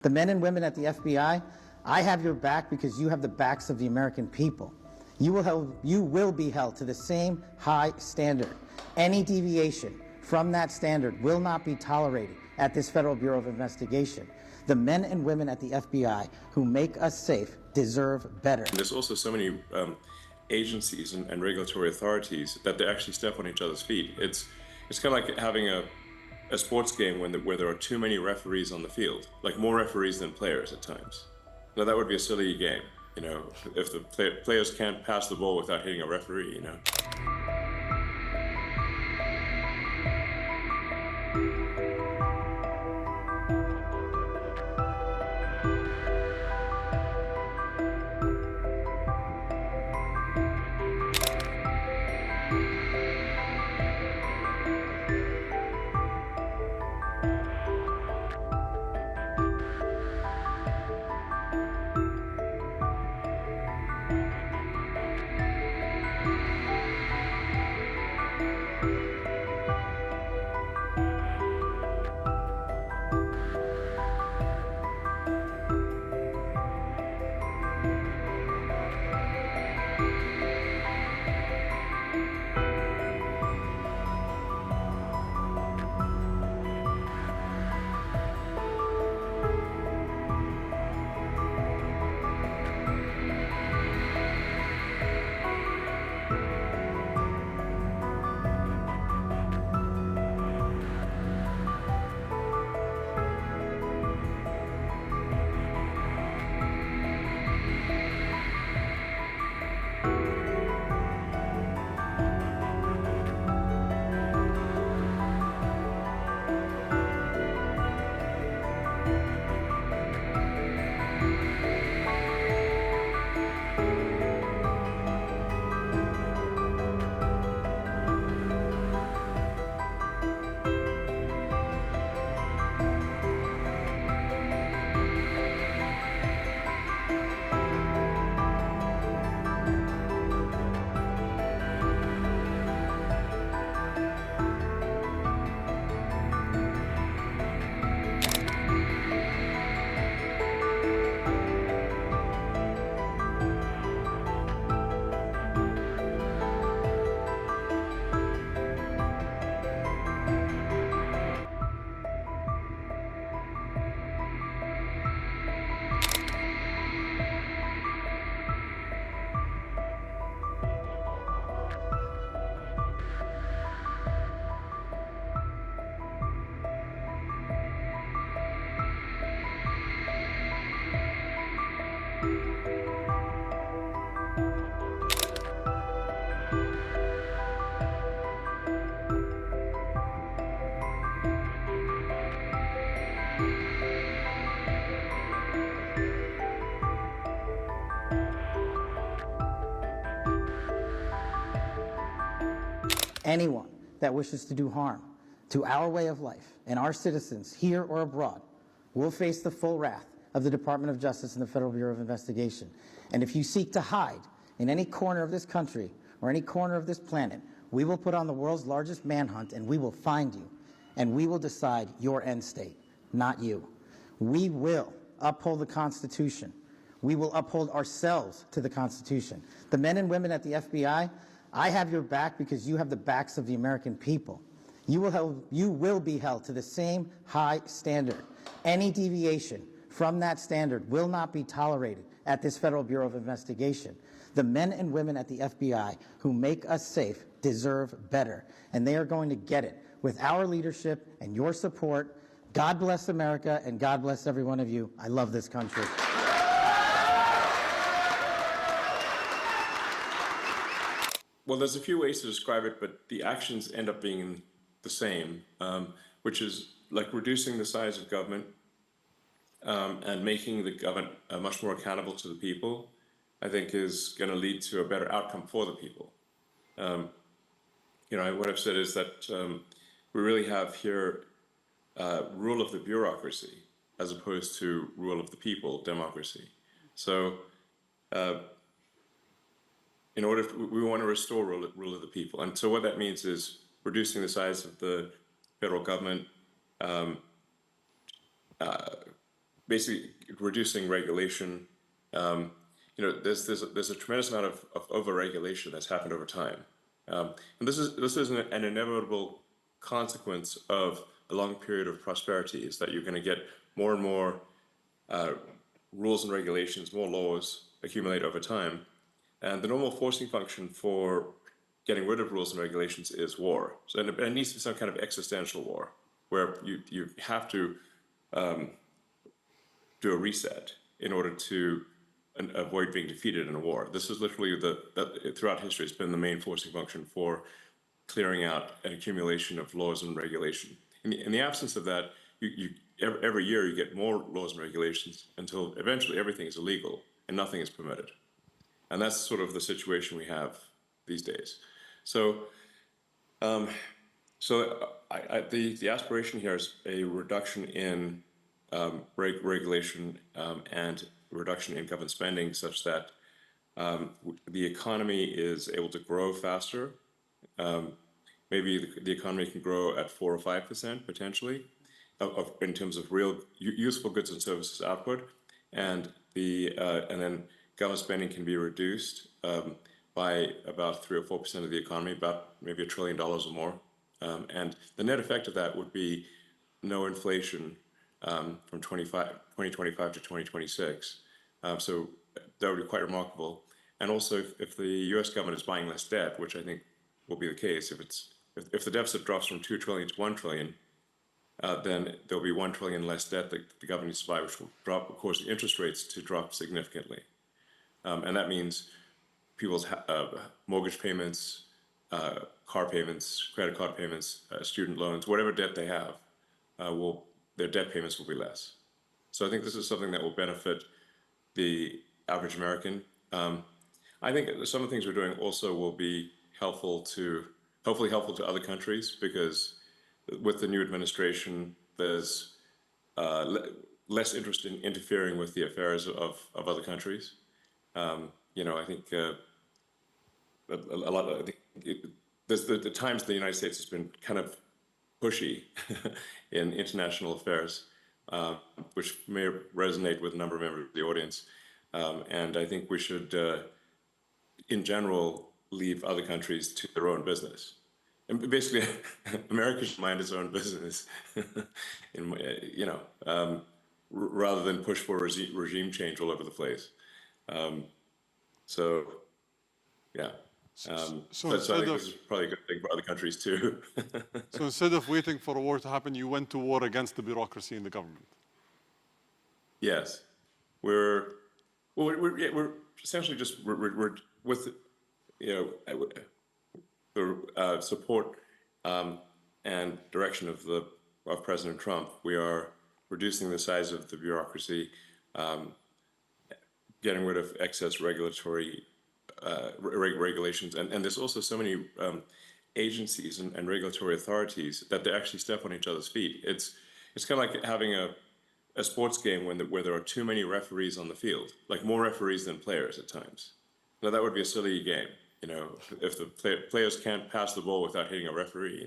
The men and women at the FBI, I have your back because you have the backs of the American people. You will be held to the same high standard. Any deviation from that standard will not be tolerated at this Federal Bureau of Investigation. The men and women at the FBI who make us safe deserve better. There's also so many agencies and regulatory authorities that they actually step on each other's feet. It's kind of like having a sports game where there are too many referees on the field, like more referees than players at times. Now that would be a silly game, you know, if the players can't pass the ball without hitting a referee, you know. Anyone that wishes to do harm to our way of life and our citizens here or abroad will face the full wrath of the Department of Justice and the Federal Bureau of Investigation. And if you seek to hide in any corner of this country or any corner of this planet, we will put on the world's largest manhunt and we will find you and we will decide your end state, not you. We will uphold the Constitution. We will uphold ourselves to the Constitution. The men and women at the FBI, I have your back because you have the backs of the American people. You will be held to the same high standard. Any deviation from that standard will not be tolerated at this Federal Bureau of Investigation. The men and women at the FBI who make us safe deserve better, and they are going to get it with our leadership and your support. God bless America, and God bless every one of you. I love this country. Well, there's a few ways to describe it, but the actions end up being the same, which is like reducing the size of government and making the government much more accountable to the people, I think is going to lead to a better outcome for the people. You know, what I've said is that we really have here rule of the bureaucracy as opposed to rule of the people, democracy. So in order we want to restore rule of the people. And so what that means is reducing the size of the federal government, basically reducing regulation. There's a tremendous amount of over-regulation that's happened over time, and this is an inevitable consequence of a long period of prosperity. Is that you're going to get more and more rules and regulations, more laws accumulate over time, and the normal forcing function for getting rid of rules and regulations is war. So it needs to be some kind of existential war, where you have to do a reset in order to avoid being defeated in a war. This is literally throughout history, it's been the main forcing function for clearing out an accumulation of laws and regulation. In the absence of that, every year you get more laws and regulations until eventually everything is illegal and nothing is permitted. And that's sort of the situation we have these days. So, the aspiration here is a reduction in regulation and reduction in government spending, such that the economy is able to grow faster. Maybe the economy can grow at 4 or 5% potentially, in terms of real useful goods and services output, and then government spending can be reduced by about 3 or 4% of the economy, about maybe $1 trillion or more, and the net effect of that would be no inflation from 2025 to 2026. So that would be quite remarkable. And also, if the U.S. government is buying less debt, which I think will be the case, if the deficit drops from 2 trillion to 1 trillion, then there'll be 1 trillion less debt that the government needs to buy, which will drop, of course, the interest rates to drop significantly. And that means people's mortgage payments, car payments, credit card payments, student loans, whatever debt they have, their debt payments will be less. So I think this is something that will benefit the average American. I think some of the things we're doing also will be hopefully helpful to other countries, because with the new administration, there's less interest in interfering with the affairs of other countries. I think there's the times the United States has been kind of pushy in international affairs, which may resonate with a number of members of the audience. And I think we should, in general, leave other countries to their own business. And basically, America should mind its own business, rather than push for regime change all over the place. Yeah. So I think this is probably a good thing for other countries too. So instead of waiting for a war to happen, you went to war against the bureaucracy in the government. Yes, we're essentially just we're with the support and direction of President Trump. We are reducing the size of the bureaucracy, getting rid of excess regulatory regulations, and there's also so many agencies and regulatory authorities that they actually step on each other's feet. It's kind of like having a sports game where there are too many referees on the field, like more referees than players at times. Now that would be a silly game, if the players can't pass the ball without hitting a referee,